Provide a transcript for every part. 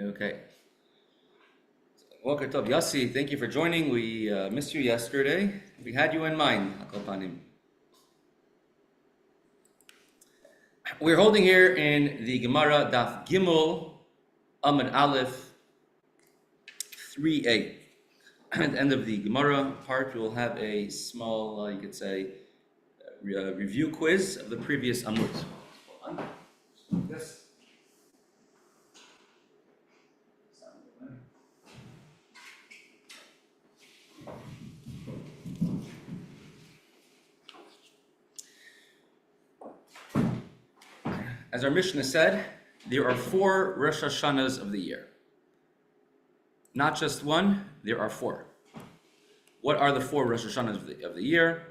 Okay. Welcome to Yossi. Thank you for joining. We missed you yesterday. We had you in mind. We're holding here in the Gemara Daf Gimel Amud Aleph 3a. At the end of the Gemara part, we'll have a small, you could say, review quiz of the previous Amud. Hold on. Yes. As our Mishnah said, there are 4 Rosh Hashanahs of the year. Not just one, there are 4. What are the 4 Rosh Hashanahs of the year?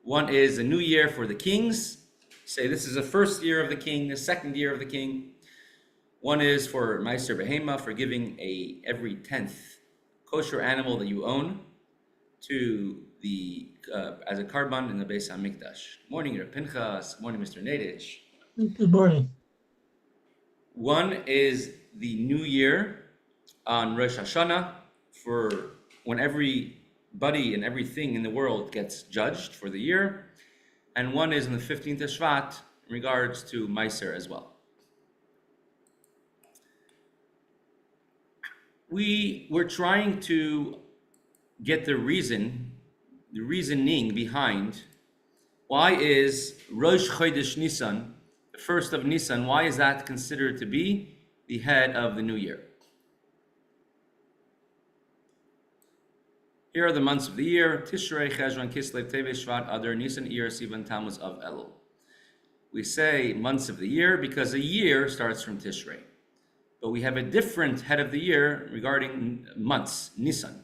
One is a new year for the kings. Say this is the first year of the king, the second year of the king. One is for Meiser Behema, for giving every 10th kosher animal that you own to the as a karban in the Beis HaMikdash. Morning, Reb Pinchas. Morning, Mr. Nadich. Good morning. One is the new year on Rosh Hashanah, for when everybody and everything in the world gets judged for the year. And one is on the 15th of Shvat in regards to Meiser as well. We were trying to get the reasoning behind why is Rosh Chodesh Nisan, the first of Nisan, why is that considered to be the head of the new year? Here are the months of the year: Tishrei, Cheshvan, Kislev, Teves, Shvat, Adar, Nisan, Iyar, Sivan, Tammuz, Av, Elul. We say months of the year because a year starts from Tishrei. But we have a different head of the year regarding months, Nisan.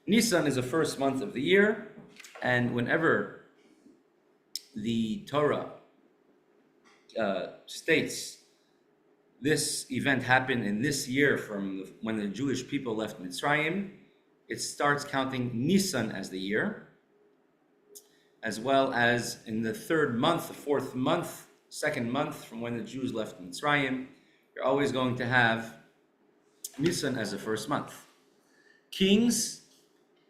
Nisan is the first month of the year, and whenever the Torah states this event happened in this year from when the Jewish people left Mitzrayim, it starts counting Nisan as the year, as well as in the 3rd month, the 4th month, 2nd month from when the Jews left Mitzrayim. You're always going to have Nisan as the 1st month. Kings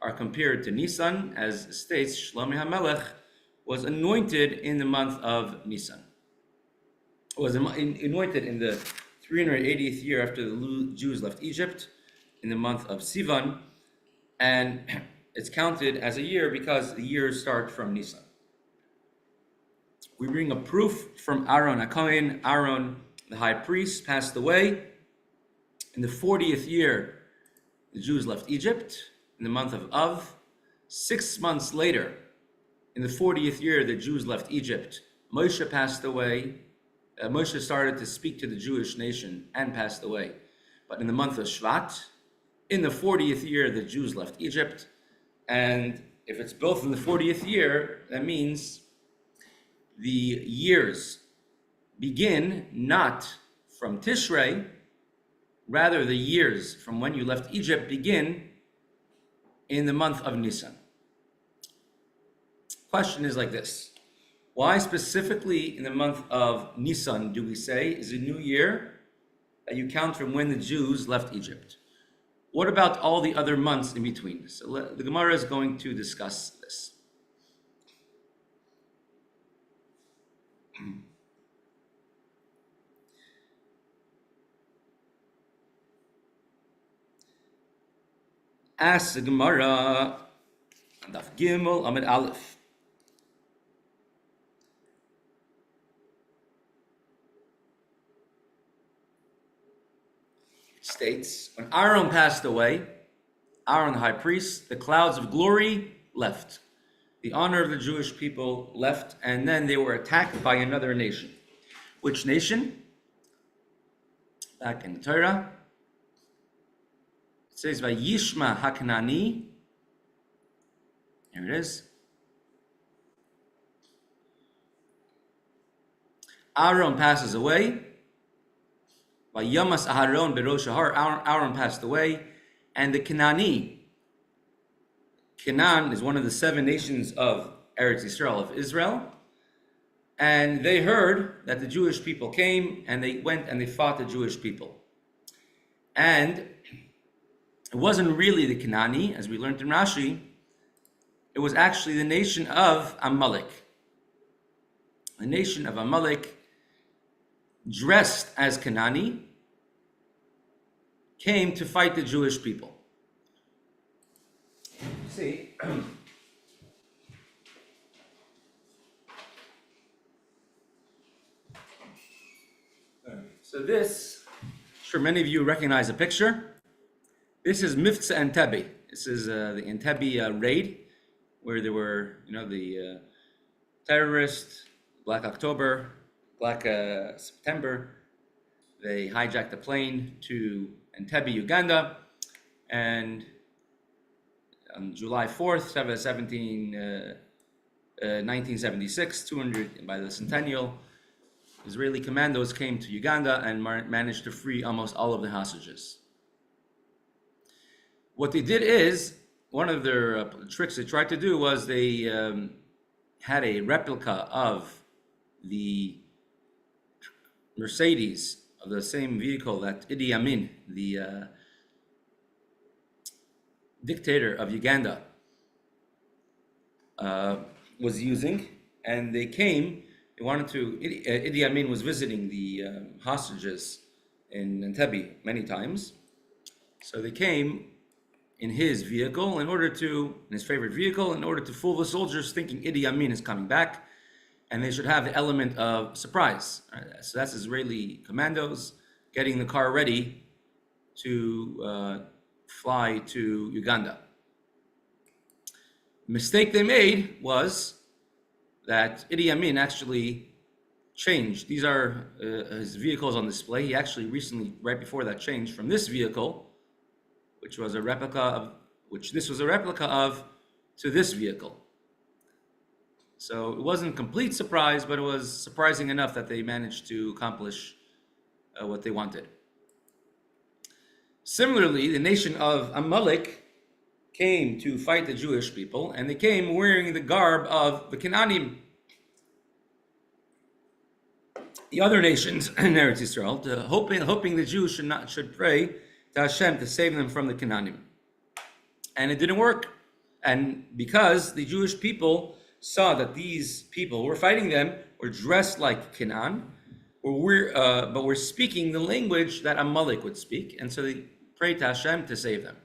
are compared to Nisan, as states Shlomo HaMelech was anointed in the month of Nisan. Was anointed in the 380th year after the Jews left Egypt, in the month of Sivan, and it's counted as a year because the years start from Nisan. We bring a proof from Aaron HaKohen. Aaron, the high priest, passed away in the 40th year the Jews left Egypt, in the month of Av. 6 months later, in the 40th year the Jews left Egypt, Moshe passed away. Moshe started to speak to the Jewish nation and passed away. But in the month of Shvat, in the 40th year, the Jews left Egypt. And if it's both in the 40th year, that means the years begin not from Tishrei, rather the years from when you left Egypt begin in the month of Nisan. Question is like this. Why specifically in the month of Nisan do we say is a new year that you count from when the Jews left Egypt? What about all the other months in between? So the Gemara is going to discuss this. Ask the Gemara, Daf Gimel Amud Aleph. States, when Aaron passed away, Aaron the high priest, the clouds of glory left. The honor of the Jewish people left, and then they were attacked by another nation. Which nation? Back in the Torah, it says, Vayishma HaKanani. Here it is. Aaron passes away. Yamas Aharon Berosh Har, Aaron passed away, and the Canaan is one of the 7 nations of Eretz Yisrael, of Israel, and they heard that the Jewish people came, and they went and they fought the Jewish people. And it wasn't really the Kanani, as we learned in Rashi. It was actually the nation of Amalek. The nation of Amalek, dressed as Kanani, came to fight the Jewish people. See, so this, I'm sure many of you recognize the picture. This is Mifza Entebbe. This is the Entebbe raid, where there were, the terrorists, Black October, Black September. They hijacked a plane to Entebbe, Uganda, and on July 4th, 1976, by the centennial, Israeli commandos came to Uganda and managed to free almost all of the hostages. What they did is, one of their tricks they tried to do was they had a replica of the Mercedes, of the same vehicle that Idi Amin, the dictator of Uganda, was using, and Idi Amin was visiting the hostages in Entebbe many times, so they came in his vehicle in his favorite vehicle, in order to fool the soldiers, thinking Idi Amin is coming back, and they should have the element of surprise. So that's Israeli commandos getting the car ready to fly to Uganda. The mistake they made was that Idi Amin actually changed. These are his vehicles on display. He actually recently, right before that, changed from this vehicle, which was a replica of, to this vehicle. So it wasn't a complete surprise, but it was surprising enough that they managed to accomplish what they wanted. Similarly, the nation of Amalek came to fight the Jewish people, and they came wearing the garb of the Canaanim, the other nations in Eretz Yisrael, hoping the Jews should pray to Hashem to save them from the Canaanim. And it didn't work. And because the Jewish people saw that these people who were fighting them were dressed like Canaan, but were speaking the language that Amalek would speak, and so they prayed to Hashem to save them.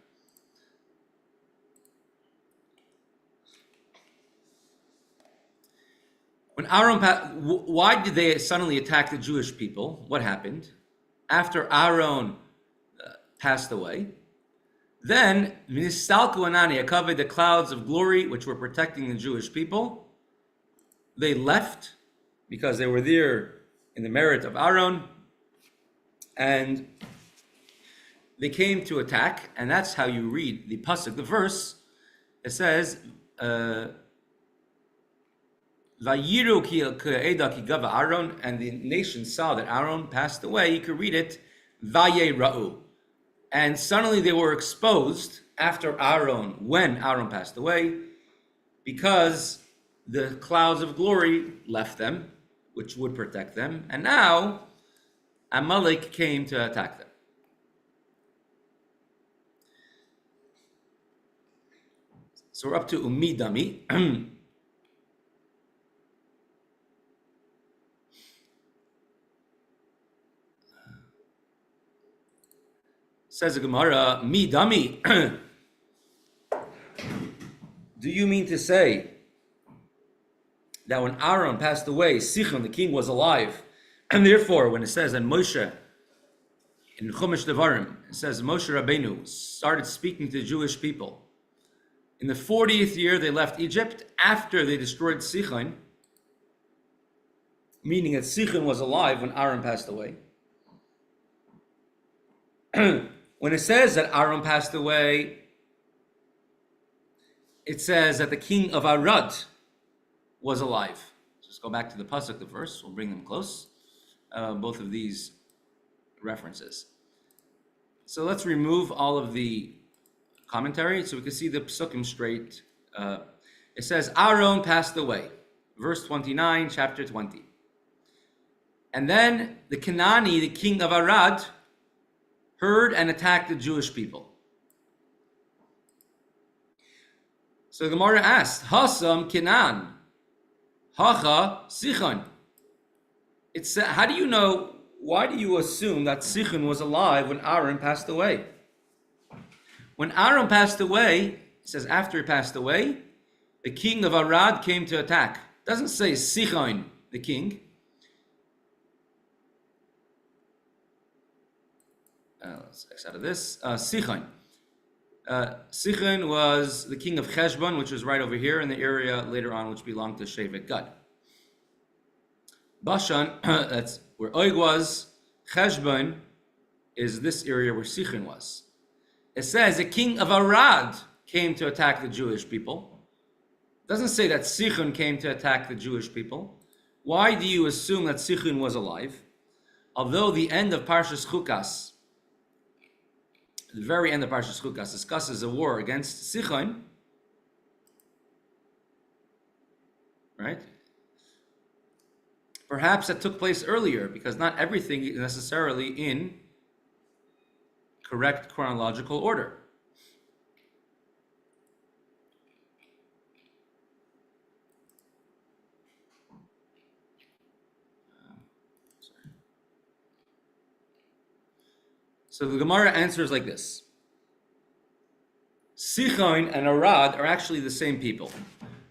When why did they suddenly attack the Jewish people? What happened? After Aaron passed away, then Ministalku Anani covered the clouds of glory which were protecting the Jewish people. They left because they were there in the merit of Aaron, and they came to attack, and that's how you read the pasuk, the verse. It says, Vayiru ki eda ki gava Aaron, and the nation saw that Aaron passed away. You could read it, Vayera'u. And suddenly they were exposed when Aaron passed away, because the clouds of glory left them, which would protect them. And now Amalek came to attack them. So we're up to Umidami. Says the Gemara, Midami. Do you mean to say that when Aaron passed away, Sichon, the king, was alive, and therefore, when it says that Moshe, in Chumash Devarim, it says Moshe Rabbeinu started speaking to the Jewish people in the 40th year they left Egypt, after they destroyed Sichon, meaning that Sichon was alive when Aaron passed away. When it says that Aaron passed away, it says that the king of Arad was alive. Just go back to the pasuk, the verse. We'll bring them close. Both of these references. So let's remove all of the commentary so we can see the psukim straight. It says Aaron passed away. Verse 29, chapter 20. And then the Canaani, the king of Arad, heard and attacked the Jewish people. So the Gemara asked, Hasam Kinan, Hacha Sichon. It's how do you know? Why do you assume that Sichon was alive when Aaron passed away? When Aaron passed away, it says after he passed away, the king of Arad came to attack. It doesn't say Sichon, the king. Let's X out of this. Sichon. Sichon was the king of Cheshbon, which is right over here in the area later on, which belonged to Shevet Gad. Bashan, that's where Og was. Cheshbon is this area where Sichon was. It says the king of Arad came to attack the Jewish people. It doesn't say that Sichon came to attack the Jewish people. Why do you assume that Sichon was alive? Although the end of Parshas Chukas, the very end of Parshas Chukas, discusses a war against Sichon, right? Perhaps that took place earlier, because not everything is necessarily in correct chronological order. So the Gemara answers like this. Sichon and Arad are actually the same people.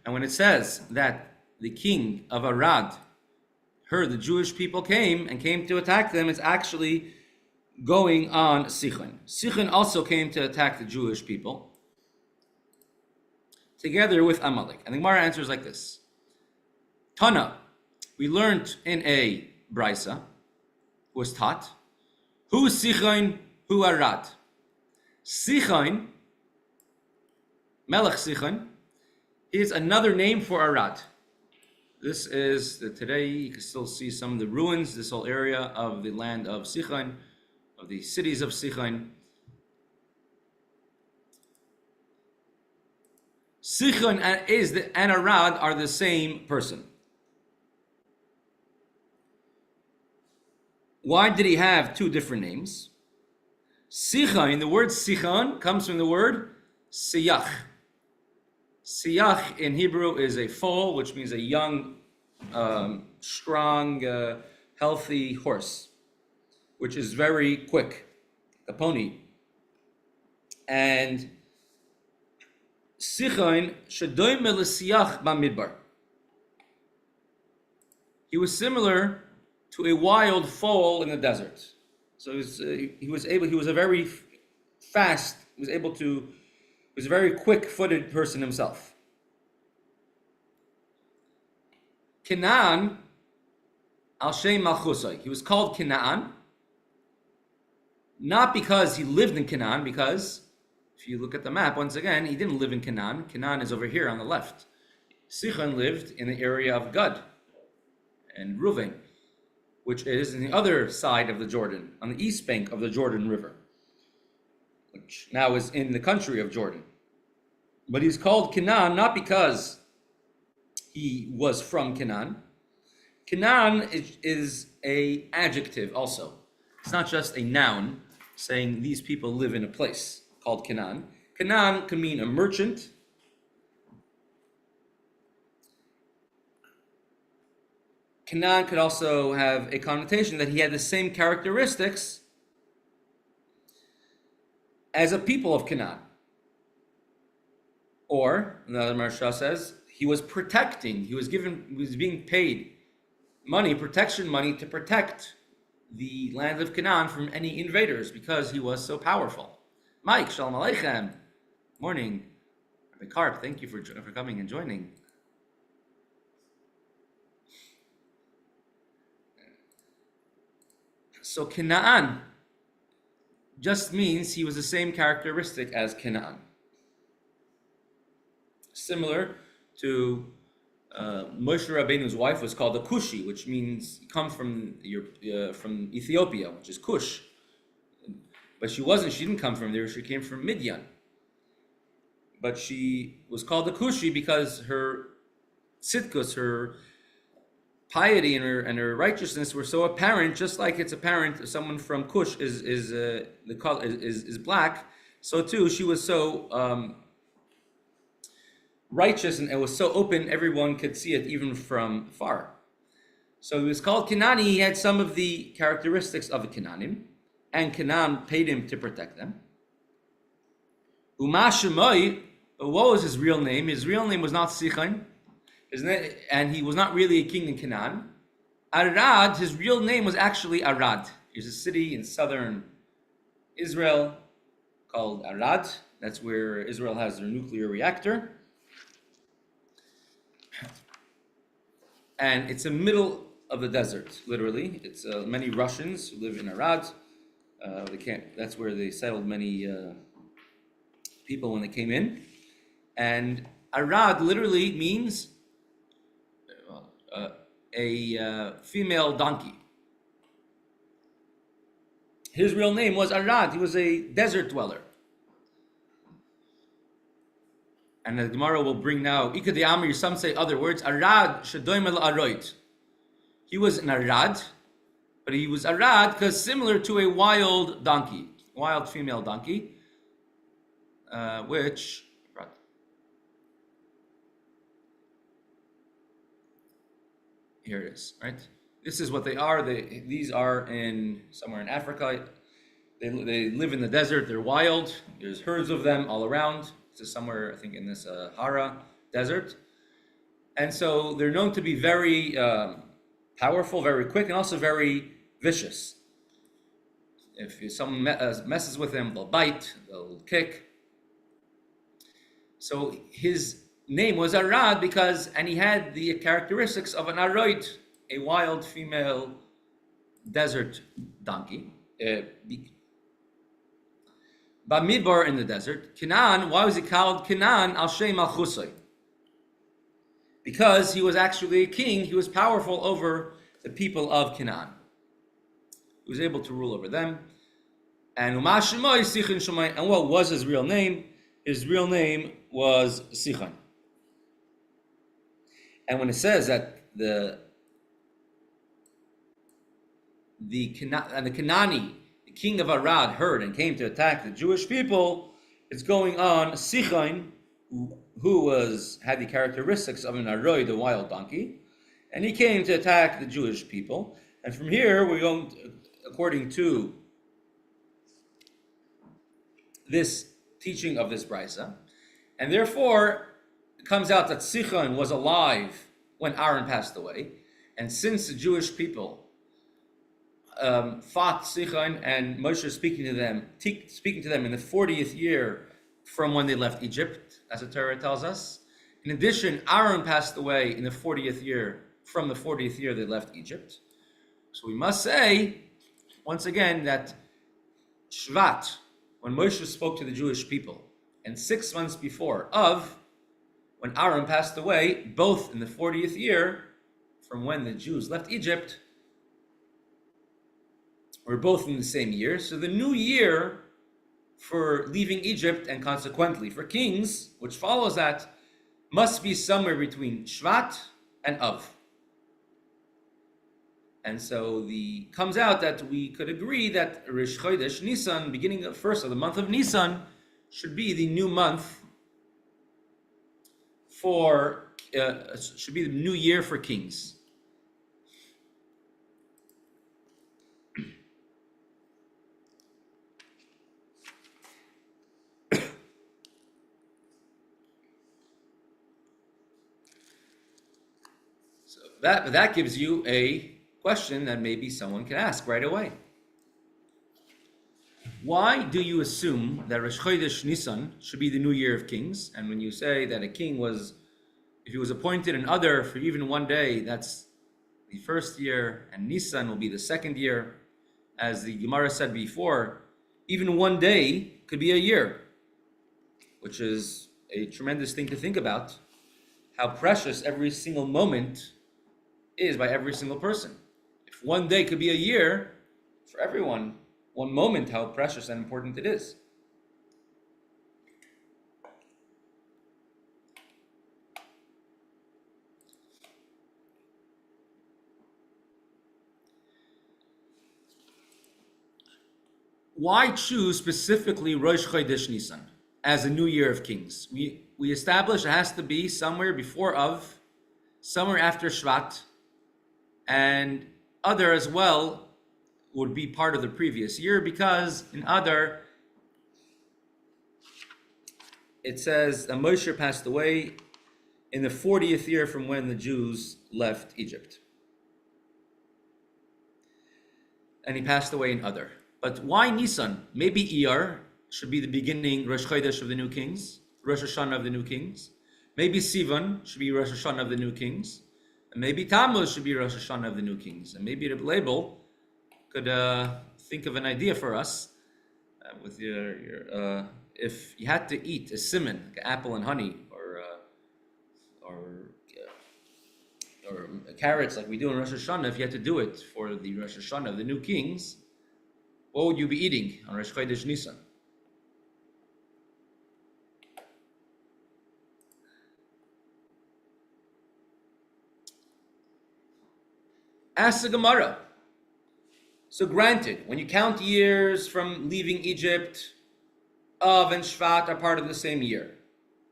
And when it says that the king of Arad heard the Jewish people came to attack them, it's actually going on Sichon. Sichon also came to attack the Jewish people together with Amalek. And the Gemara answers like this. Tana, we learned in a Brisa, was taught, who Sichon, who Arad. Sichon, Melech Sichon, is another name for Arad. This is, today you can still see some of the ruins, this whole area of the land of Sichon, of the cities of Sichon. Sichon and Arad are the same person. Why did he have two different names? Sichon, the word Sichon comes from the word shliach. Shliach in Hebrew is a foal, which means a young, strong, healthy horse, which is very quick, a pony. And Sichon shadoim l'shliach b'midbar. He was similar to a wild foal in the desert. So he was a very fast, he was a very quick-footed person himself. Canaan, al Shem Malchusai. He was called Canaan, not because he lived in Canaan, because if you look at the map, once again, he didn't live in Canaan. Canaan is over here on the left. Sichon lived in the area of Gad and Ruvain, which is on the other side of the Jordan, on the east bank of the Jordan River, which now is in the country of Jordan. But he's called Canaan not because he was from Canaan. Canaan is an adjective also. It's not just a noun saying these people live in a place called Canaan. Canaan can mean a merchant. Canaan could also have a connotation that he had the same characteristics as a people of Canaan. Or, another Marsha says, he was being paid money, protection money, to protect the land of Canaan from any invaders because he was so powerful. Mike, Shalom Aleichem. Morning. Rabbi Karp, thank you for coming and joining. So Canaan just means he was the same characteristic as Canaan. Similar to Moshe Rabbeinu's wife was called a Cushi, which means comes from Ethiopia, which is Cush. But she didn't come from there, she came from Midian. But she was called a Cushi because her tzidkus, her piety and her righteousness were so apparent, just like it's apparent if someone from Kush is black, so too she was so righteous, and it was so open everyone could see it even from far. So he was called Kenani. He had some of the characteristics of a Kenanim, and Canaan paid him to protect them. Uma Shemai, but what was his real name? His real name was not Sichon, and he was not really a king in Canaan. Arad, his real name was actually Arad. There's a city in southern Israel called Arad. That's where Israel has their nuclear reactor. And it's in the middle of the desert, literally. It's many Russians who live in Arad. That's where they settled many people when they came in. And Arad literally means a female donkey. His real name was Arad. He was a desert dweller. And the Gemara will bring now, Ikad Amri, some say other words, Arad Shadoim el Aroit. He was an Arad, but he was Arad because similar to a wild donkey, wild female donkey, which here it is, right? This is what they are. These are somewhere in Africa. They live in the desert. They're wild. There's herds of them all around. This is somewhere, I think, in this Hara desert. And so they're known to be very powerful, very quick, and also very vicious. If someone messes with them, they'll bite, they'll kick. So his name was Arad and he had the characteristics of an Aroid, a wild female desert donkey. Bamidbar in the desert. Canaan, why was he called Canaan al Shem al Chusay? Because he was actually a king, he was powerful over the people of Canaan. He was able to rule over them. And and what was his real name? His real name was Sichon. And when it says that the Kenani, the king of Arad, heard and came to attack the Jewish people, it's going on Sichon, who had the characteristics of an Aroid, a wild donkey, and he came to attack the Jewish people. And from here, we're going to, according to this teaching of this brisa, and therefore it comes out that Sichon was alive when Aaron passed away, and since the Jewish people fought Sichon, and Moshe speaking to them in the 40th year from when they left Egypt, as the Torah tells us. In addition, Aaron passed away in the 40th year from the 40th year they left Egypt. So we must say, once again, that Shvat, when Moshe spoke to the Jewish people, and 6 months before when Aaron passed away, both in the 40th year from when the Jews left Egypt, were both in the same year. So the new year for leaving Egypt, and consequently for kings, which follows that, must be somewhere between Shvat and Av. And so comes out that we could agree that Rish Chodesh Nisan, beginning of the month of Nisan, should be the new month should be the new year for kings. So that gives you a question that maybe someone can ask right away. Why do you assume that Rosh Chodesh Nisan should be the new year of kings? And when you say that a king if he was appointed an Adar for even one day, that's the first year, and Nisan will be the second year. As the Gemara said before, even one day could be a year, which is a tremendous thing to think about, how precious every single moment is by every single person. If one day could be a year for everyone, one moment, how precious and important it is. why choose specifically Rosh Chodesh Nisan as a new year of kings? We established it has to be somewhere before of, somewhere after Shvat, and Adar as well would be part of the previous year, because in Adar it says that Moshe passed away in the 40th year from when the Jews left Egypt. And he passed away in Adar. But why Nisan? Maybe Iyar should be the beginning, Rosh Chodesh of the new kings, Rosh Hashana of the new kings. Maybe Sivan should be Rosh Hashana of the new kings. And maybe Tammuz should be Rosh Hashana of the new kings. And maybe Rebbe Label could think of an idea for us with your if you had to eat a simon, like apple and honey, or carrots like we do in Rosh Hashanah, if you had to do it for the Rosh Hashanah of the new kings, what would you be eating on Rosh Chodesh Nisan? Ask the Gemara. So granted, when you count years from leaving Egypt, Av and Shvat are part of the same year.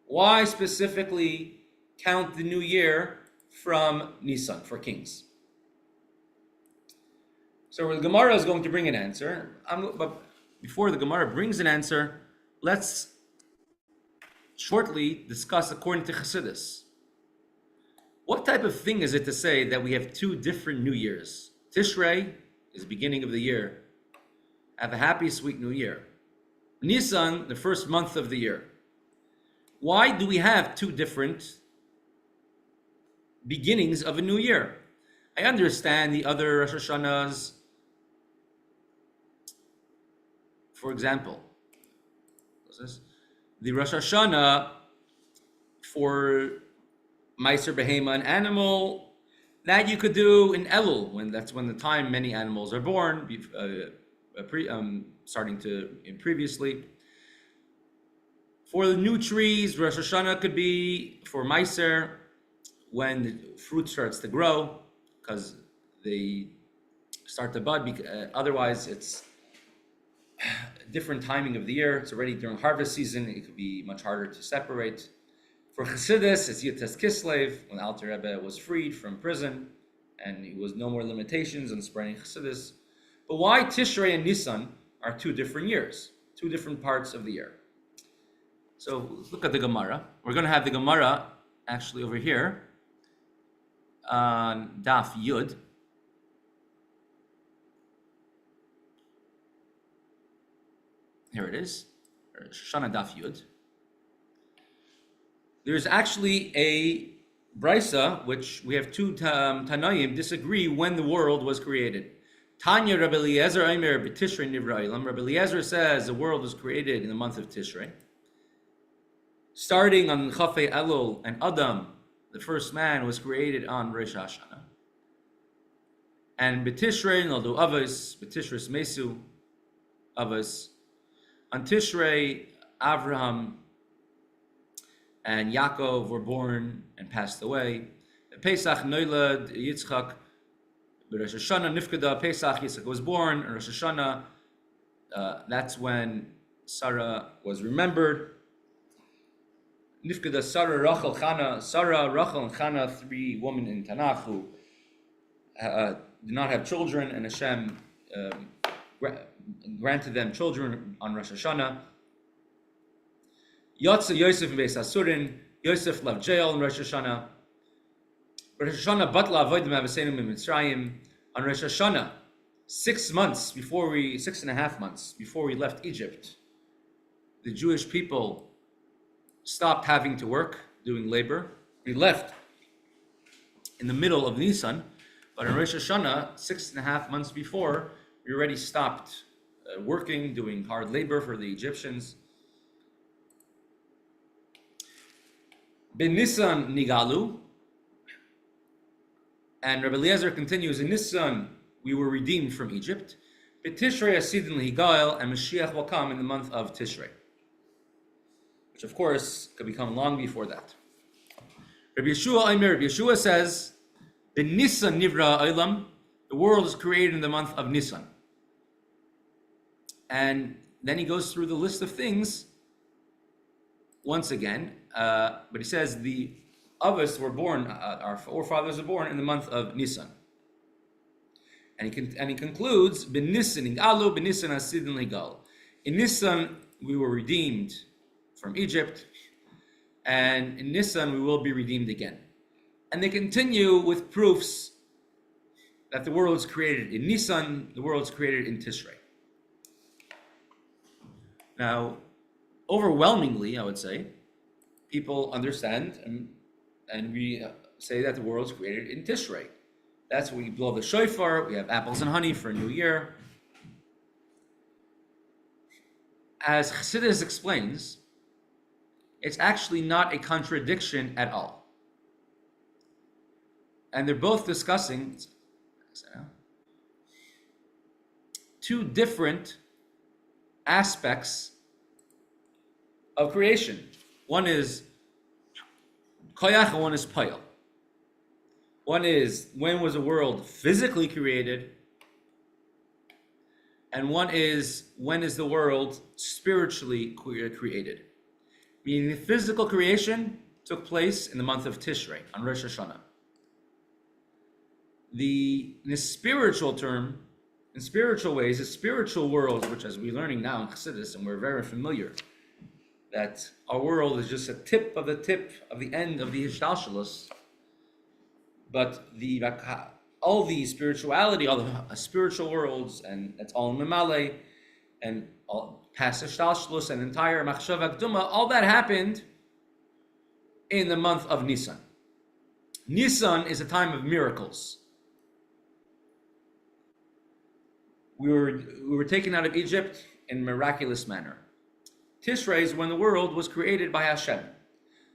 Why specifically count the new year from Nisan for kings? So the Gemara is going to bring an answer. But before the Gemara brings an answer, let's shortly discuss according to Chassidus. What type of thing is it to say that we have two different New Years? Tishrei is the beginning of the year. Have a happy, sweet New Year. Nisan, the first month of the year. Why do we have two different beginnings of a new year? I understand the other Rosh Hashanahs. For example, the Rosh Hashanah for Meiser Behema, an animal, that you could do in Elul, that's when the time many animals are born, previously. For the new trees, Rosh Hashanah could be for Meiser, when the fruit starts to grow, because they start to bud. Otherwise, it's different timing of the year. It's already during harvest season. It could be much harder to separate. For Chassidus, it's Yotes Kislev, when Alter Rebbe was freed from prison, and it was no more limitations on spreading Chassidus. But why Tishrei and Nisan are two different years, two different parts of the year? So look at the Gemara. We're going to have the Gemara actually over here on Daf Yud. Here it is, Shana Daf Yud. There's actually a Brisa, which we have two Tanaim disagree when the world was created. Tanya Rabbi Eliezer Aimer b'Tishrei Nivra Olam. Rabbi Eliezer says the world was created in the month of Tishrei. Starting on Chafei Elul, and Adam, the first man, was created on Rosh Hashana. And b'Tishrei noldu Avos, b'Tishrei Mesu Avos. On Tishrei, Avraham and Yaakov were born and passed away. Pesach Noilad Yitzchak. Rosh Hashanah Nifkada Pesach, Yitzchak was born. And Rosh Hashanah, that's when Sarah was remembered. Nifkada Sarah, Rachel, Chana. Sarah, Rachel, and Chana, three women in Tanakh who did not have children, and Hashem granted them children on Rosh Hashanah. Yotze Yosef Beis Asurin. Yosef left jail in Rosh Hashanah. Rosh Hashanah Batla Avodim Avaseinu Mitzrayim. On Rosh Hashanah, 6 months before 6.5 months before we left Egypt, the Jewish people stopped having to work, doing labor. We left in the middle of Nisan, but on Rosh Hashanah, 6.5 months before, we already stopped working, doing hard labor for the Egyptians. Ben Nisan Nigalu, and Rabbi Eliezer continues, in Nisan we were redeemed from Egypt. But Tishrei Asidin Lihigael, and Mashiach will come in the month of Tishrei, which of course could become long before that. Rabbi Yeshua says, the Nisan Nivra Olam, the world is created in the month of Nisan. And then he goes through the list of things once again. But he says the of us were born, our forefathers were born in the month of Nisan. And he concludes, Ben Nisan Alu, Ben Nisan Asidin Legal. In Nisan we were redeemed from Egypt, and in Nisan we will be redeemed again. And they continue with proofs that the world is created in Nisan, the world is created in Tishrei. Now, overwhelmingly, I would say, people understand and we say that the world is created in Tishrei. That's when we blow the shofar, we have apples and honey for a new year. As Chassidus explains, it's actually not a contradiction at all. And they're both discussing two different aspects of creation. One is koyach and one is payal. One is when was the world physically created, and one is when is the world spiritually created. Meaning the physical creation took place in the month of Tishrei, on Rosh Hashana. In a spiritual term, in spiritual ways, the spiritual world, which as we're learning now in Chassidus, and we're very familiar, that our world is just a tip of the end of the Hishtalshalus, but all the spirituality, all the spiritual worlds, and that's all Memale, and all past Hishtalshalus, and entire Machshava Gduma, all that happened in the month of Nisan. Nisan is a time of miracles. We were taken out of Egypt in a miraculous manner. Tishrei is when the world was created by Hashem.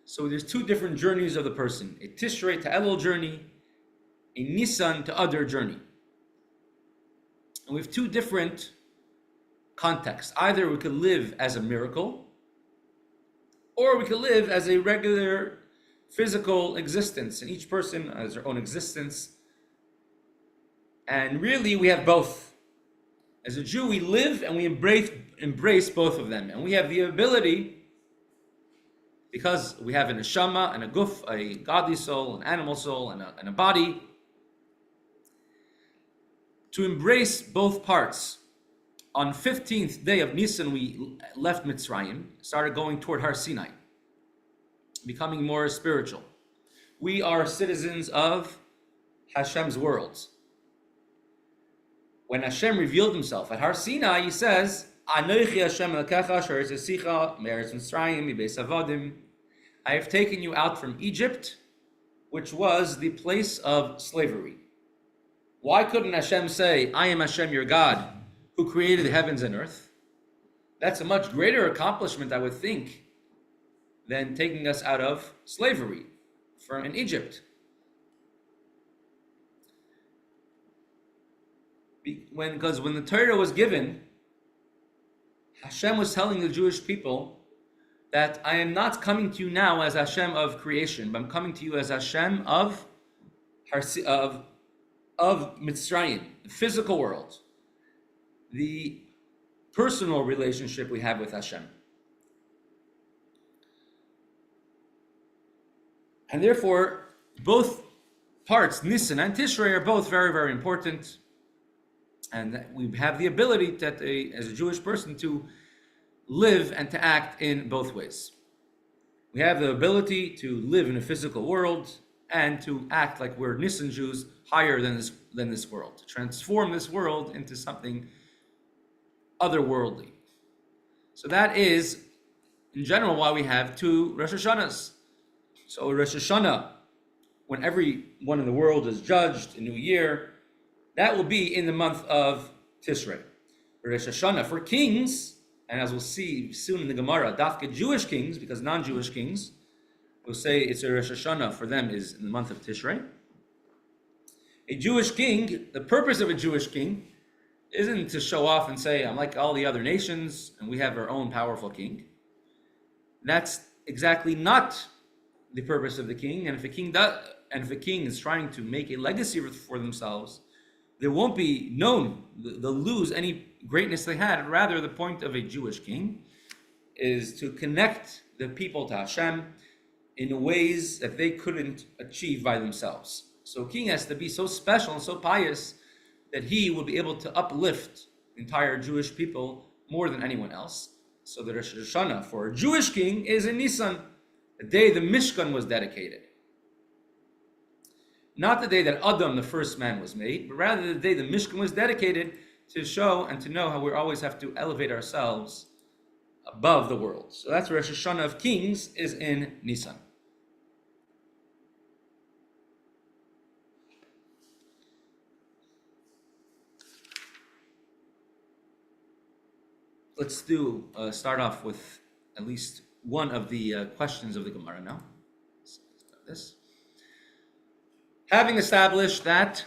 So there's two different journeys of the person: a Tishrei to Elul journey, a Nisan to Adar journey. And we have two different contexts. Either we could live as a miracle, or we could live as a regular physical existence, and each person has their own existence. And really, we have both. As a Jew, we live and we embrace both of them. And we have the ability, because we have a neshama and a guf, a godly soul, an animal soul, and a body, to embrace both parts. On 15th day of Nisan, we left Mitzrayim, started going toward Har Sinai, becoming more spiritual. We are citizens of Hashem's world. When Hashem revealed himself at Har Sinai, he says, Anochi Hashem Elokecha asher hozitzicha me'eretz Mitzrayim mibeis avodim. I have taken you out from Egypt, which was the place of slavery. Why couldn't Hashem say, I am Hashem your God, who created the heavens and earth? That's a much greater accomplishment, I would think, than taking us out of slavery in Egypt. Because when the Torah was given, Hashem was telling the Jewish people that I am not coming to you now as Hashem of creation, but I'm coming to you as Hashem of Mitzrayim, the physical world, the personal relationship we have with Hashem. And therefore, both parts, Nisan and Tishrei, are both very, very important. And we have the ability that as a Jewish person to live and to act in both ways. We have the ability to live in a physical world and to act like we're Nisan Jews, higher than this world, to transform this world into something otherworldly. So that is, in general, why we have two Rosh Hashanahs. So Rosh Hashanah, when everyone in the world is judged, a new year, that will be in the month of Tishrei. Rosh Hashanah for kings, and as we'll see soon in the Gemara, Dafka Jewish kings, because non-Jewish kings will say it's a Rosh Hashanah for them is in the month of Tishrei. A Jewish king, the purpose of a Jewish king isn't to show off and say, I'm like all the other nations and we have our own powerful king. That's exactly not the purpose of the king. And if a king is trying to make a legacy for themselves, there won't be known, they'll lose any greatness they had. Rather, the point of a Jewish king is to connect the people to Hashem in ways that they couldn't achieve by themselves. So a king has to be so special and so pious that he will be able to uplift the entire Jewish people more than anyone else. So the Rosh Hashanah for a Jewish king is in Nisan, the day the Mishkan was dedicated. Not the day that Adam, the first man, was made, but rather the day the Mishkan was dedicated, to show and to know how we always have to elevate ourselves above the world. So that's Rosh Hashanah of Kings is in Nisan. Let's start off with at least one of the questions of the Gemara now. This. Having established that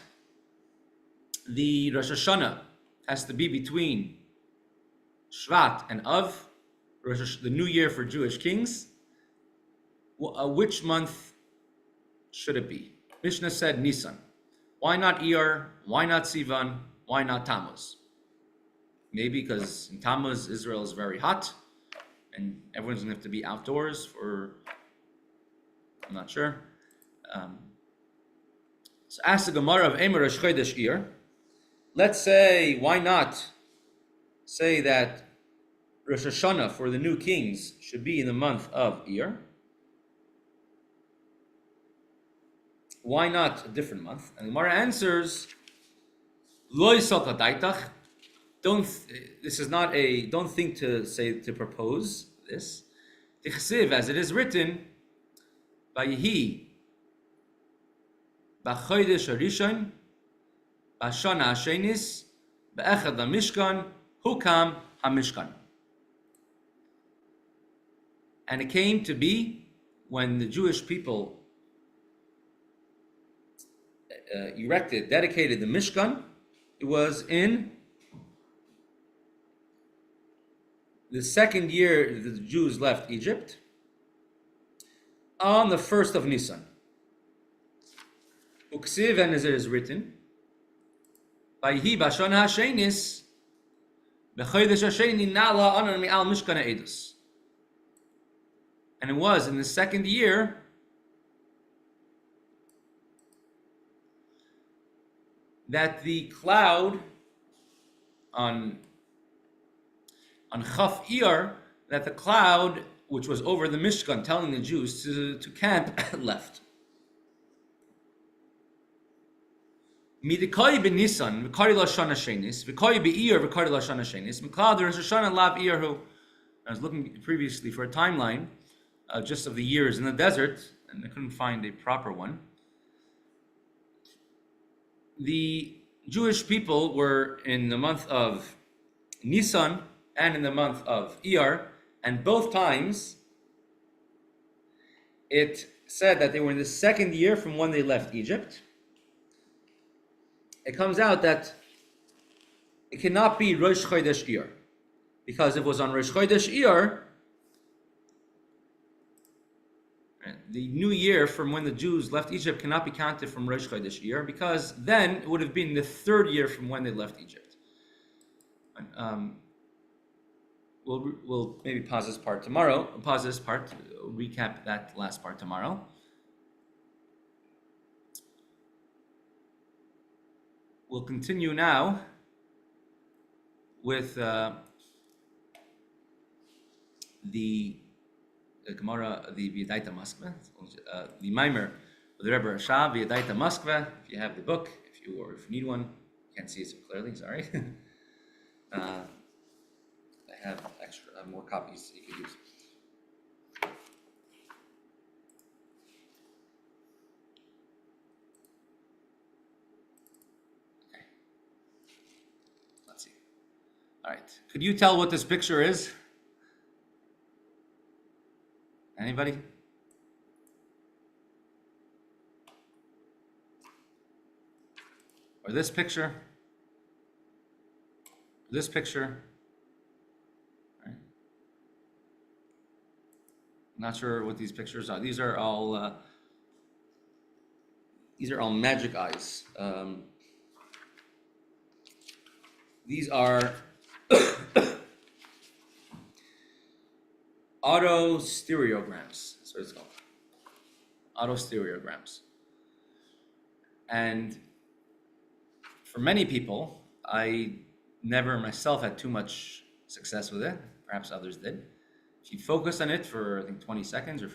the Rosh Hashanah has to be between Shvat and Av, the new year for Jewish kings, which month should it be? Mishnah said Nisan. Why not Iyar? Why not Sivan? Why not Tammuz? Maybe because in Tammuz, Israel is very hot, and everyone's going to have to be outdoors for, I'm not sure. So ask the Gemara of Emer Rosh Chodesh Iyar. Let's say, why not say that Rosh Hashanah for the new kings should be in the month of Iyar? Why not a different month? And the Gemara answers, Lo yisal kadaitach. This is not a, don't think to say, to propose this. Tichsiv, as it is written, Vayihi, B'chodesh harishon, B'shana hashenis, B'echad hamishkan, Hukam hamishkan. And it came to be when the Jewish people dedicated the Mishkan. It was in the second year that the Jews left Egypt, on the 1st of Nisan. Uksiv, and as it is written, Vayhi b'shana hashenis, b'chodesh hasheni na'ala anan mi'al mishkan ha'edus. And it was in the second year that the cloud on Chaf Iyar, that the cloud which was over the Mishkan telling the Jews to camp left. Midikoi ben Nisan, v'kari lashana shenis, v'koi be'iyar, v'kari lashana shenis, m'klad Rosh Hashanah lav iyarhu. I was looking previously for a timeline just of the years in the desert, and I couldn't find a proper one. The Jewish people were in the month of Nisan and in the month of Iyar, and both times it said that they were in the second year from when they left Egypt. It comes out that it cannot be Rosh Chodesh Iyar, because if it was on Rosh Chodesh Iyar, the new year from when the Jews left Egypt cannot be counted from Rosh Chodesh Iyar, because then it would have been the third year from when they left Egypt. We'll maybe pause this part tomorrow. Pause this part, recap that last part tomorrow. We'll continue now with the Gemara, the Veyaddata Moskva, the Maimer of the Rebbe Hershel, Veyaddata Moskva. If you have the book, if you need one, can't see it so clearly. Sorry. I have more copies you could use. Okay. Let's see. All right. Could you tell what this picture is? Anybody? Or this picture? This picture? Right. Not sure what these pictures are. These are all magic eyes. These are autostereograms. That's what it's called. Autostereograms. And for many people, I never myself had too much success with it. Perhaps others did. If you focus on it for, I think, 20 seconds or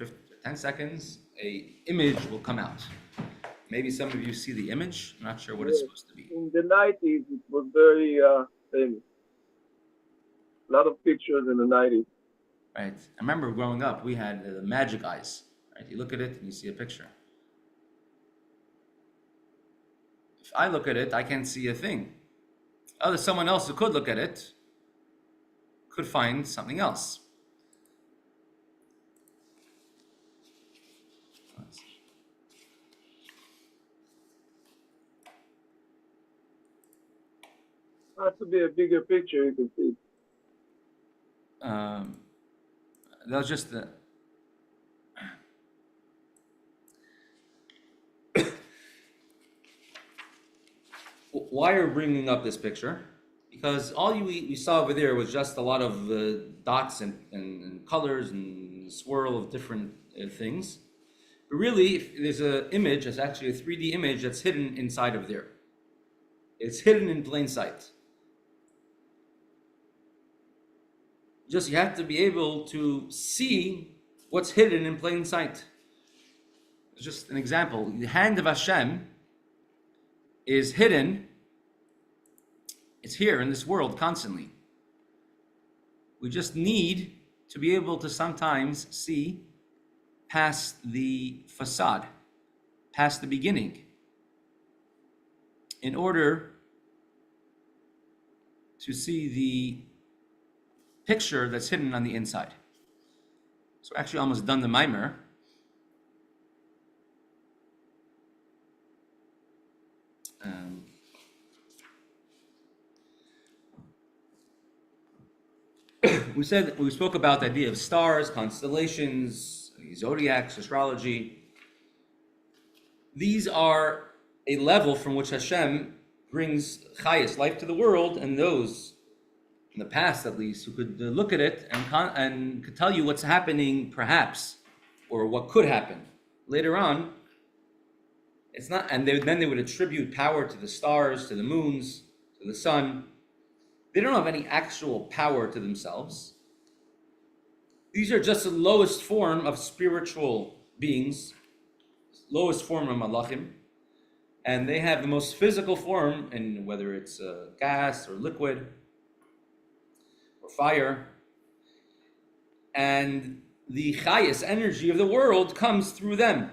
10 seconds, a image will come out. Maybe some of you see the image. I'm not sure what it's supposed to be. In the 90s, it was very famous. A lot of pictures in the 90s. Right. I remember growing up, we had the magic eyes. Right. You look at it and you see a picture. If I look at it, I can't see a thing. Someone else who could look at it could find something else. Has to be a bigger picture, you can see. That was just the. Why are we bringing up this picture? Because all we saw over there was just a lot of dots and colors and swirl of different things. But really, there's an image, it's actually a 3D image that's hidden inside of there. It's hidden in plain sight. Just you have to be able to see what's hidden in plain sight. Just an example, the hand of Hashem is hidden. It's here in this world constantly. We just need to be able to sometimes see past the facade, past the beginning, in order to see the picture that's hidden on the inside. So we're actually almost done the mimer. We spoke about the idea of stars, constellations, zodiacs, astrology. These are a level from which Hashem brings chayas, life to the world, and those in the past at least who could look at it and could tell you what's happening perhaps, or what could happen later on. It's not, and then they would attribute power to the stars, to the moons, to the sun. They don't have any actual power to themselves. These are just the lowest form of spiritual beings, lowest form of malachim, and they have the most physical form, in whether it's gas or liquid or fire. And the chayas, energy of the world, comes through them.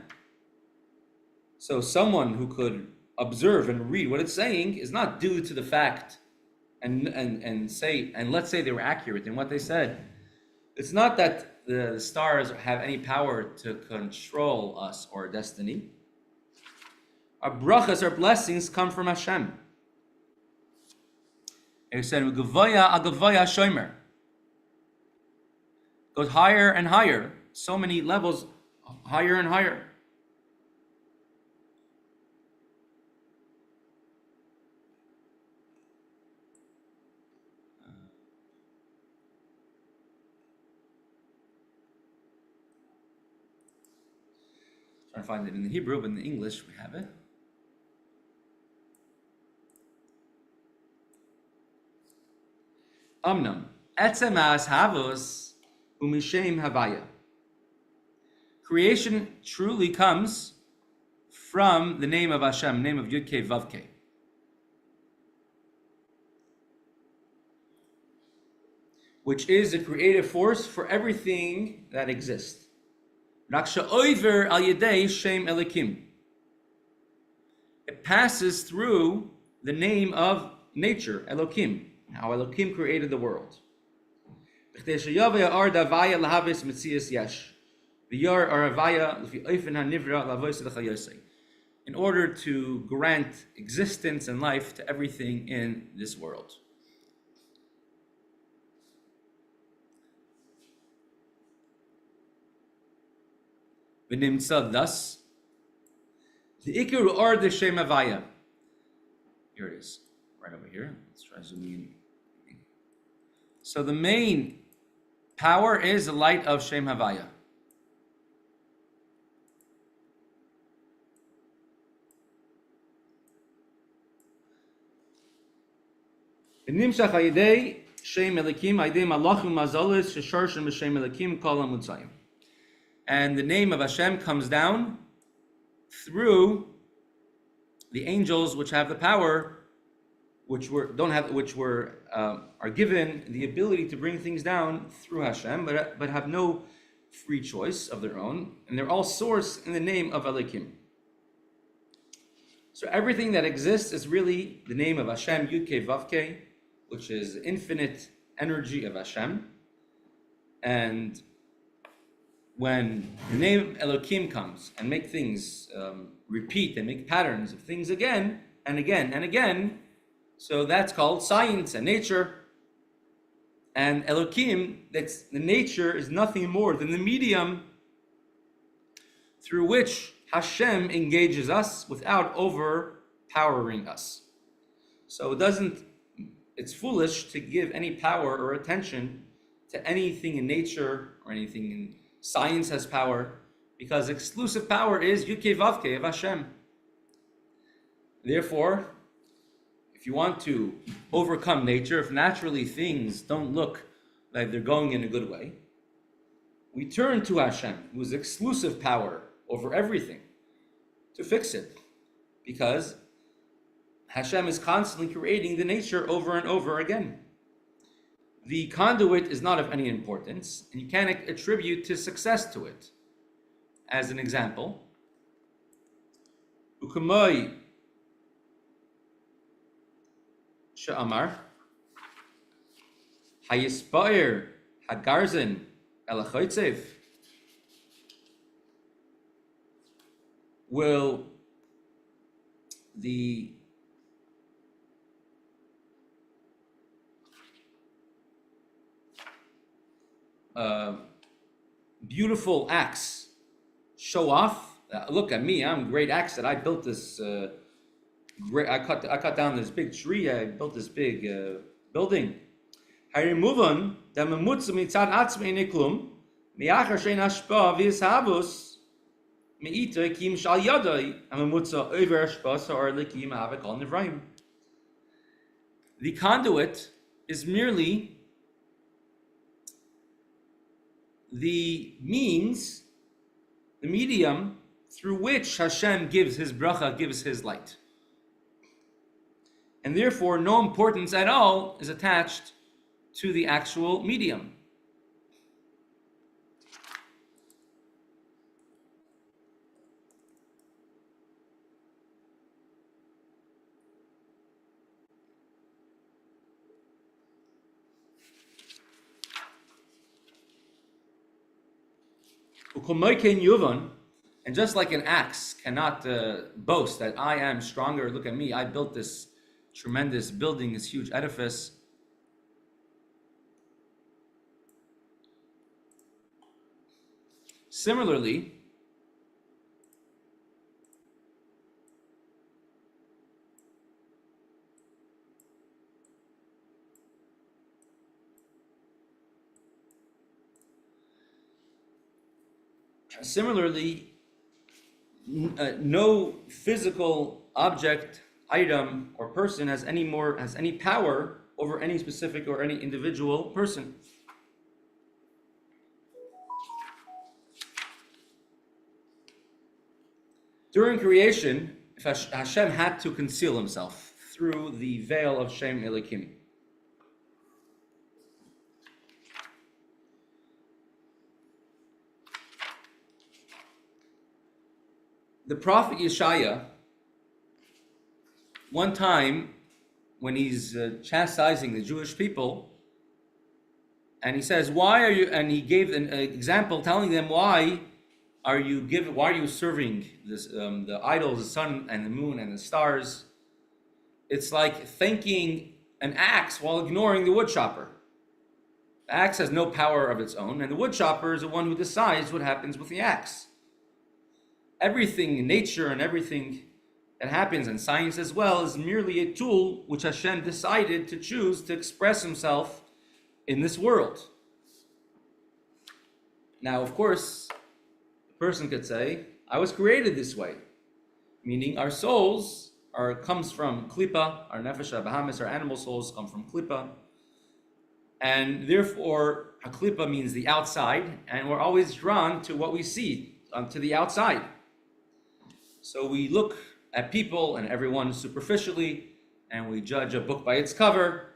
So someone who could observe and read what it's saying is not due to the fact and say, and let's say they were accurate in what they said. It's not that the stars have any power to control us or destiny. Our brachas, our blessings, come from Hashem. He said, "Gevaya agavaya shomer." Goes higher and higher, so many levels, higher and higher. Trying to find it in the Hebrew, but in the English we have it. Amnam, etzem havos umishem havaya. Creation truly comes from the name of Hashem, name of Yud-Kei Vav-Kei. Which is the creative force for everything that exists. It passes through the name of nature, Elokim, how Elokim created the world. In order to grant existence and life to everything in this world. Thus, the Ikir or the Shem Havaya. Here it is. right over here. Let's try zooming in. So the main power is the light of Shem Havaya. Nimshach ayidei Shem Elikim ayidei malachim mazalis shesharshim b'Shem Elikim kol hamutzayim. And the name of Hashem comes down through the angels, which have the power, are given the ability to bring things down through Hashem, but have no free choice of their own, and they're all sourced in the name of Elikim. So everything that exists is really the name of Hashem, Yud-Kei Vav-Kei, which is the infinite energy of Hashem. And when the name Elohim comes and make things repeat and make patterns of things again and again and again, so that's called science and nature. And Elohim, that's the nature, is nothing more than the medium through which Hashem engages us without overpowering us. So it's foolish to give any power or attention to anything in nature or anything in science has power, because exclusive power is Yud-Kei Vav-Kei of Hashem. Therefore, if you want to overcome nature, if naturally things don't look like they're going in a good way, we turn to Hashem, who is exclusive power over everything, to fix it. Because Hashem is constantly creating the nature over and over again. The conduit is not of any importance, and you can't attribute to success to it. As an example, Ukamoi Sha'amar Hayispair Hagarzin Elachoitzev, will the beautiful axe show off? Look at me, I'm a great axe that I built this I cut down this big tree, I built this big building. Harimuvan da memutz mitzad atzmei niklum miachar shein hashpa v'yishavus meita kim shal yadai amemutza over hashpa or likim avik al nevraim. The conduit is merely the means, the medium through which Hashem gives his bracha, gives his light. And therefore, no importance at all is attached to the actual medium. And just like an axe cannot boast that I am stronger, look at me, I built this tremendous building, this huge edifice. Similarly, no physical object, item, or person has any power over any specific or any individual person. During creation, if Hashem had to conceal himself through the veil of Shem Elikim, the prophet Yeshaya, one time when he's chastising the Jewish people, and he says, "Why are you?" And he gave an example, telling them, "Why are you serving this the idols, the sun and the moon and the stars?" It's like thanking an axe while ignoring the wood chopper. The axe has no power of its own, and the wood chopper is the one who decides what happens with the axe. Everything in nature and everything that happens in science as well is merely a tool which Hashem decided to choose to express himself in this world. Now, of course, a person could say, I was created this way, meaning our souls comes from Klippa, our Nefesh HaBahamis, our animal souls come from Klippa, and therefore, Klippa means the outside, and we're always drawn to what we see, to the outside. So we look at people and everyone superficially, and we judge a book by its cover.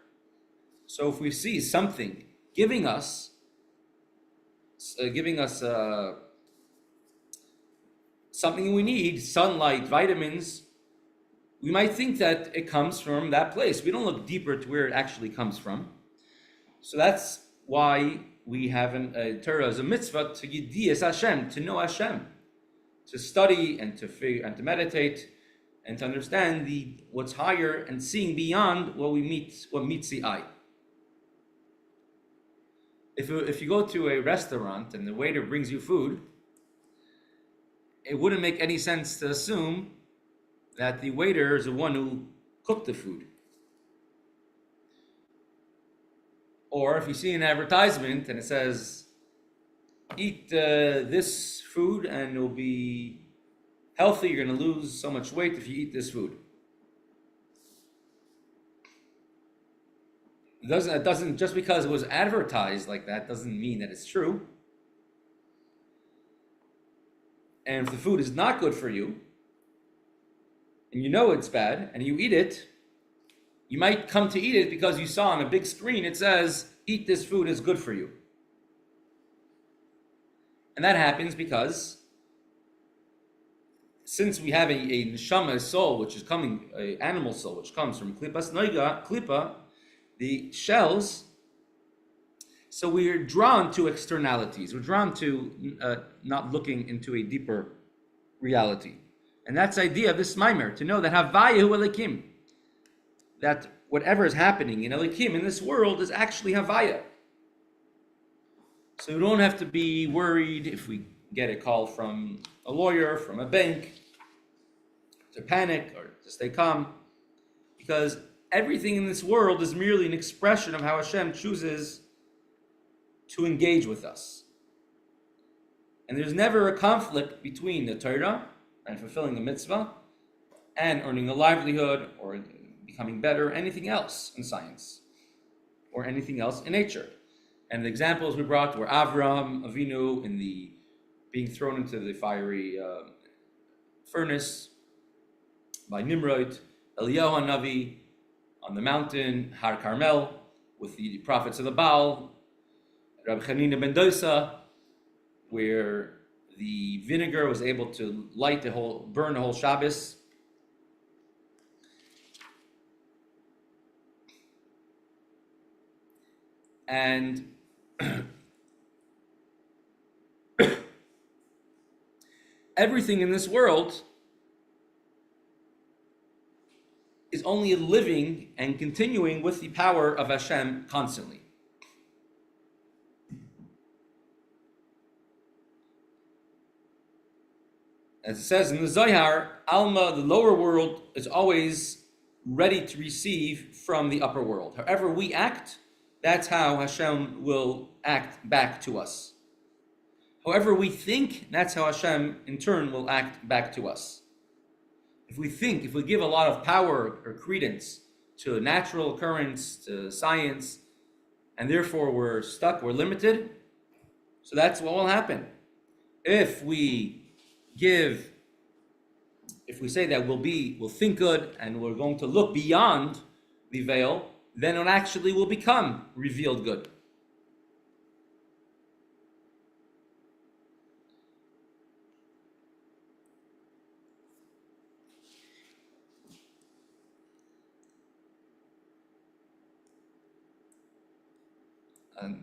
So if we see something giving us something we need, sunlight, vitamins, we might think that it comes from that place. We don't look deeper to where it actually comes from. So that's why we have a Torah as a mitzvah to Yidiyas Hashem, to know Hashem, to study and to meditate and to understand what's higher and seeing beyond what meets the eye. If you go to a restaurant and the waiter brings you food, it wouldn't make any sense to assume that the waiter is the one who cooked the food. Or if you see an advertisement and it says, eat this food and you'll be healthy, you're going to lose so much weight if you eat this food. It doesn't just because it was advertised like that doesn't mean that it's true. And if the food is not good for you, and you know it's bad, and you eat it, you might come to eat it because you saw on a big screen it says, eat this food, is good for you. And that happens because since we have a neshama, a soul, which is coming, an animal soul, which comes from klippas noiga, klippa, the shells, so we're drawn to externalities. We're drawn to not looking into a deeper reality. And that's the idea of this mimer, to know that Havaya hu Elikim, that whatever is happening in Elikim, in this world, is actually Havaya. So we don't have to be worried if we get a call from a lawyer, from a bank, to panic or to stay calm, because everything in this world is merely an expression of how Hashem chooses to engage with us. And there's never a conflict between the Torah and fulfilling the mitzvah and earning a livelihood or becoming better, anything else in science or anything else in nature. And the examples we brought were Avram Avinu being thrown into the fiery furnace by Nimrod, Eliyahu Hanavi on the mountain Har Carmel with the prophets of the Baal, Rabbi Chanina ben Dosa, where the vinegar was able to burn the whole Shabbos. And everything in this world is only living and continuing with the power of Hashem constantly. As it says in the Zohar, Alma, the lower world, is always ready to receive from the upper world. However we act, that's how Hashem will act back to us. However we think, that's how Hashem in turn will act back to us. If we give a lot of power or credence to natural occurrence, to science, and therefore we're stuck, we're limited, so that's what will happen. If we say that we'll think good and we're going to look beyond the veil, then it actually will become revealed good.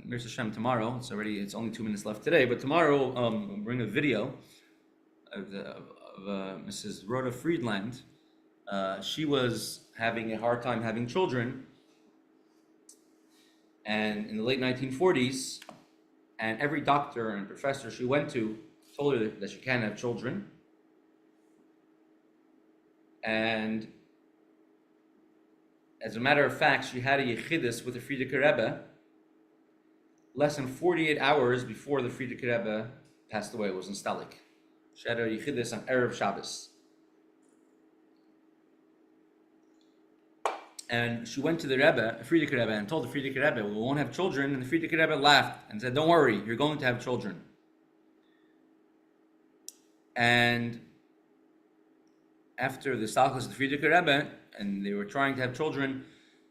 Mirza Hashem, tomorrow, it's only 2 minutes left today, but tomorrow we'll bring a video of Mrs. Rhoda Friedland. She was having a hard time having children, and in the late 1940s, and every doctor and professor she went to told her that she can't have children. And as a matter of fact, she had a yechidus with the Frierdiker Rebbe less than 48 hours before the Frierdiker Rebbe passed away. It was in Stalik. She had a yechidus on Erev Shabbos. And she went to the Rebbe, Frierdiker Rebbe, and told the Frierdiker Rebbe, we won't have children. And the Frierdiker Rebbe laughed and said, don't worry, you're going to have children. And after the Stalkus of the Frierdiker Rebbe, and they were trying to have children,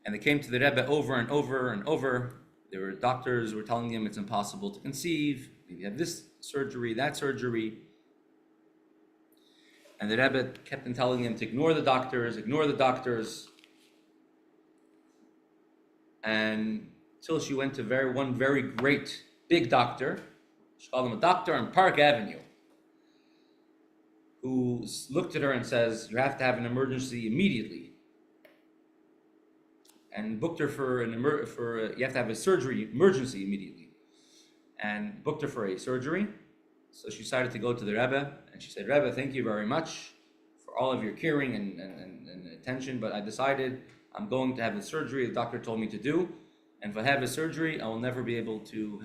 and they came to the Rebbe over and over and over. There were doctors who were telling them it's impossible to conceive. Maybe have this surgery, that surgery. And the Rebbe kept on telling them to ignore the doctors. And till she went to one very great big doctor, she called him a doctor on Park Avenue, who looked at her and says, you have to have an emergency immediately. And booked her for you have to have a surgery emergency immediately. And booked her for a surgery. So she decided to go to the Rebbe, and she said, Rebbe, thank you very much for all of your caring and attention, but I decided I'm going to have the surgery the doctor told me to do, and if I have a surgery, I will never be able to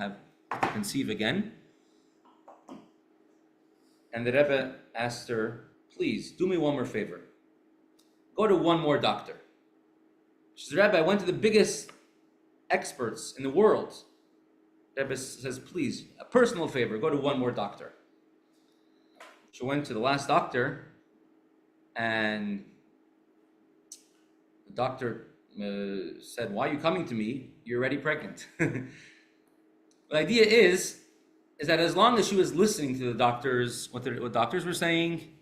conceive again. And the Rebbe asked her, please, do me one more favor. Go to one more doctor. She said, Rebbe, I went to the biggest experts in the world. Rebbe says, please, a personal favor, go to one more doctor. She went to the last doctor, and the doctor said, why are you coming to me? You're already pregnant. The idea is that as long as she was listening to the doctors, what doctors were saying,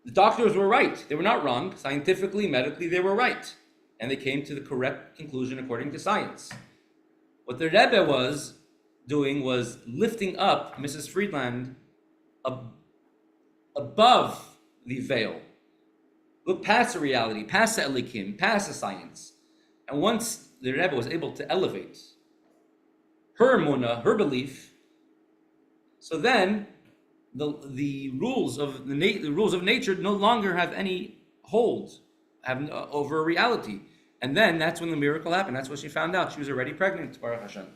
the doctors were right. They were not wrong. Scientifically, medically, they were right. And they came to the correct conclusion according to science. What the Rebbe was doing was lifting up Mrs. Friedland above the veil. Look past the reality, past the Itkin, past the science. And once the Rebbe was able to elevate her emunah, her belief, so then the rules of nature no longer have any hold over reality. And then that's when the miracle happened. That's what she found out. She was already pregnant, Baruch Hashem.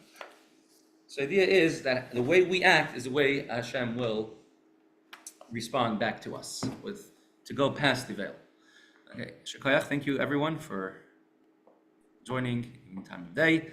So the idea is that the way we act is the way Hashem will respond back to us, to go past the veil. Okay, Shekayach, thank you everyone for joining in the time of day.